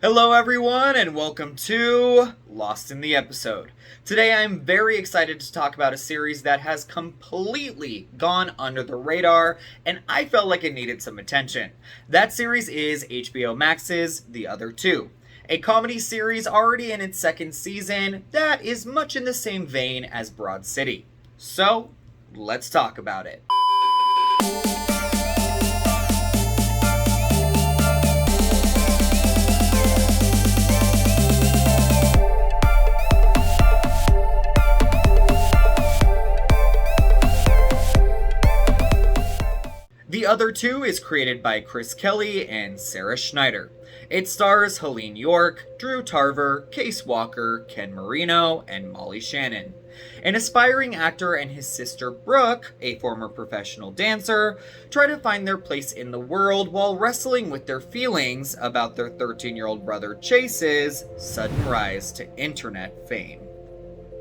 Hello everyone and welcome to Lost in the Episode. Today I'm very excited to talk about a series that has completely gone under the radar and I felt like it needed some attention. That series is HBO Max's The Other Two, a comedy series already in its second season that is much in the same vein as Broad City. So, let's talk about it. The Other Two is created by Chris Kelly and Sarah Schneider. It stars Helene York, Drew Tarver, Case Walker, Ken Marino, and Molly Shannon. An aspiring actor and his sister Brooke, a former professional dancer, try to find their place in the world while wrestling with their feelings about their 13-year-old brother Chase's sudden rise to internet fame.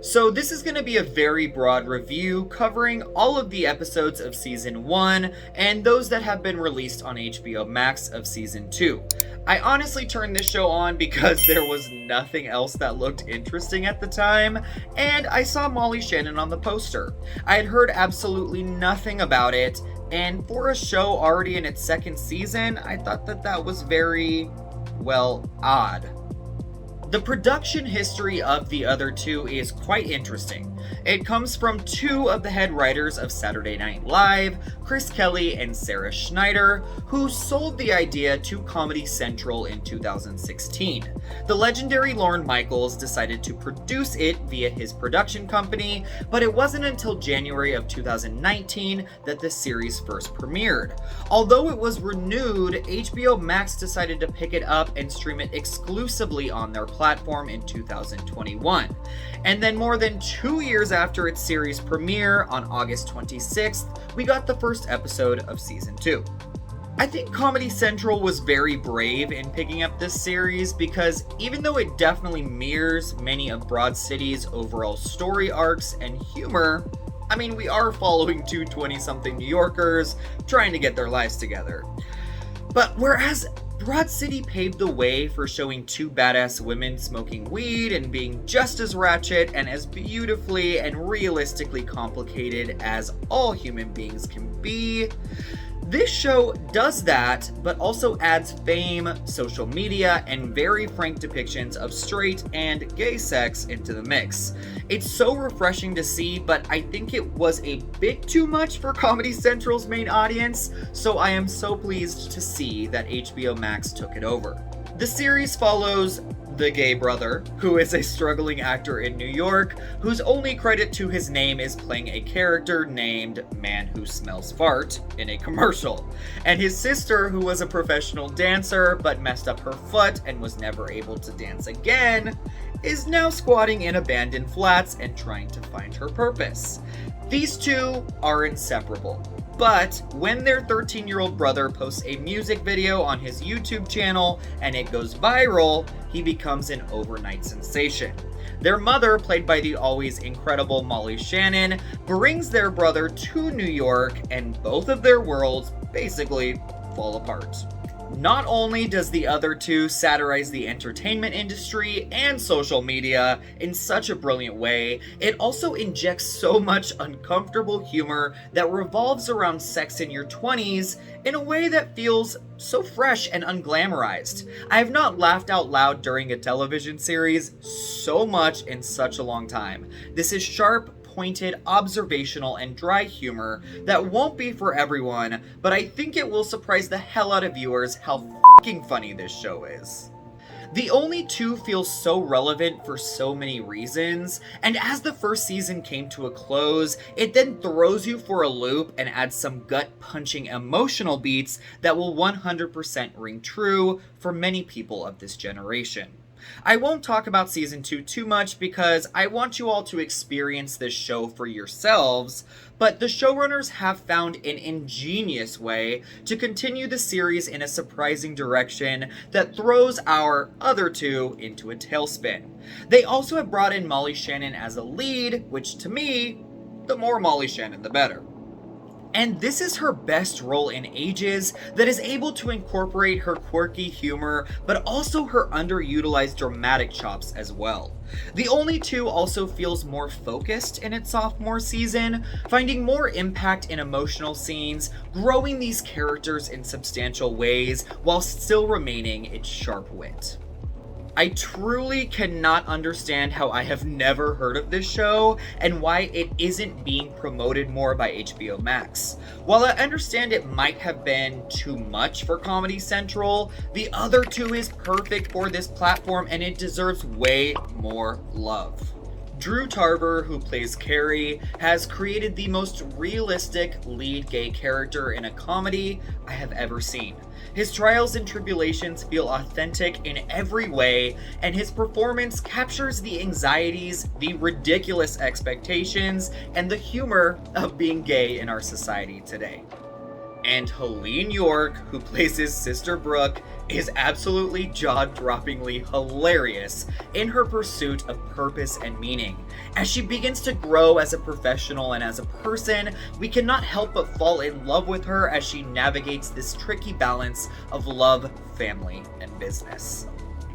So this is going to be a very broad review covering all of the episodes of Season 1 and those that have been released on HBO Max of Season 2. I honestly turned this show on because there was nothing else that looked interesting at the time, and I saw Molly Shannon on the poster. I had heard absolutely nothing about it, and for a show already in its second season, I thought that was very, odd. The production history of The Other Two is quite interesting. It comes from two of the head writers of Saturday Night Live, Chris Kelly and Sarah Schneider, who sold the idea to Comedy Central in 2016. The legendary Lorne Michaels decided to produce it via his production company, but it wasn't until January of 2019 that the series first premiered. Although it was renewed, HBO Max decided to pick it up and stream it exclusively on their platform in 2021. And then more than 2 years after its series premiere on August 26th, we got the first episode of Season 2. I think Comedy Central was very brave in picking up this series because even though it definitely mirrors many of Broad City's overall story arcs and humor, we are following two 20-something New Yorkers trying to get their lives together. But whereas Broad City paved the way for showing two badass women smoking weed and being just as ratchet and as beautifully and realistically complicated as all human beings can be, this show does that, but also adds fame, social media, and very frank depictions of straight and gay sex into the mix. It's so refreshing to see, but I think it was a bit too much for Comedy Central's main audience, so I am so pleased to see that HBO Max took it over. The series follows the gay brother, who is a struggling actor in New York, whose only credit to his name is playing a character named Man Who Smells Fart in a commercial, and his sister, who was a professional dancer but messed up her foot and was never able to dance again, is now squatting in abandoned flats and trying to find her purpose. These two are inseparable. But when their 13-year-old brother posts a music video on his YouTube channel and it goes viral, he becomes an overnight sensation. Their mother, played by the always incredible Molly Shannon, brings their brother to New York, and both of their worlds basically fall apart. Not only does The Other Two satirize the entertainment industry and social media in such a brilliant way, it also injects so much uncomfortable humor that revolves around sex in your 20s in a way that feels so fresh and unglamorized. I have not laughed out loud during a television series so much in such a long time. This is sharp, pointed, observational, and dry humor that won't be for everyone, but I think it will surprise the hell out of viewers how fucking funny this show is. The Only Two feels so relevant for so many reasons, and as the first season came to a close, it then throws you for a loop and adds some gut-punching emotional beats that will 100% ring true for many people of this generation. I won't talk about Season 2 too much because I want you all to experience this show for yourselves, but the showrunners have found an ingenious way to continue the series in a surprising direction that throws our other two into a tailspin. They also have brought in Molly Shannon as a lead, which to me, the more Molly Shannon the better. And this is her best role in ages that is able to incorporate her quirky humor, but also her underutilized dramatic chops as well. The Only Two also feels more focused in its sophomore season, finding more impact in emotional scenes, growing these characters in substantial ways, while still remaining its sharp wit. I truly cannot understand how I have never heard of this show and why it isn't being promoted more by HBO Max. While I understand it might have been too much for Comedy Central, The Other Two is perfect for this platform and it deserves way more love. Drew Tarver, who plays Carrie, has created the most realistic lead gay character in a comedy I have ever seen. His trials and tribulations feel authentic in every way, and his performance captures the anxieties, the ridiculous expectations, and the humor of being gay in our society today. And Helene York, who plays his sister Brooke, is absolutely jaw-droppingly hilarious in her pursuit of purpose and meaning. As she begins to grow as a professional and as a person, we cannot help but fall in love with her as she navigates this tricky balance of love, family, and business.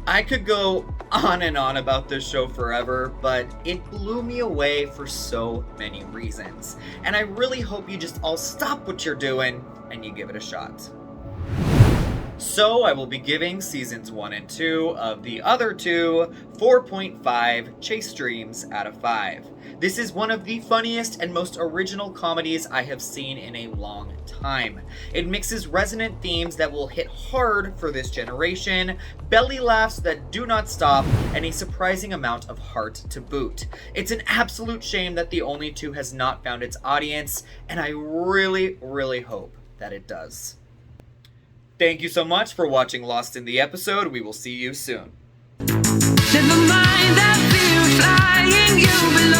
I could go on and on about this show forever, but it blew me away for so many reasons. And I really hope you just all stop what you're doing and you give it a shot. So I will be giving seasons 1 and 2 of The Other Two 4.5 Chase Streams out of 5. This is one of the funniest and most original comedies I have seen in a long time. It mixes resonant themes that will hit hard for this generation, belly laughs that do not stop, and a surprising amount of heart to boot. It's an absolute shame that The Only Two has not found its audience, and I really, really hope that it does. Thank you so much for watching Lost in the Episode. We will see you soon. Never mind that fear of flying, you belong.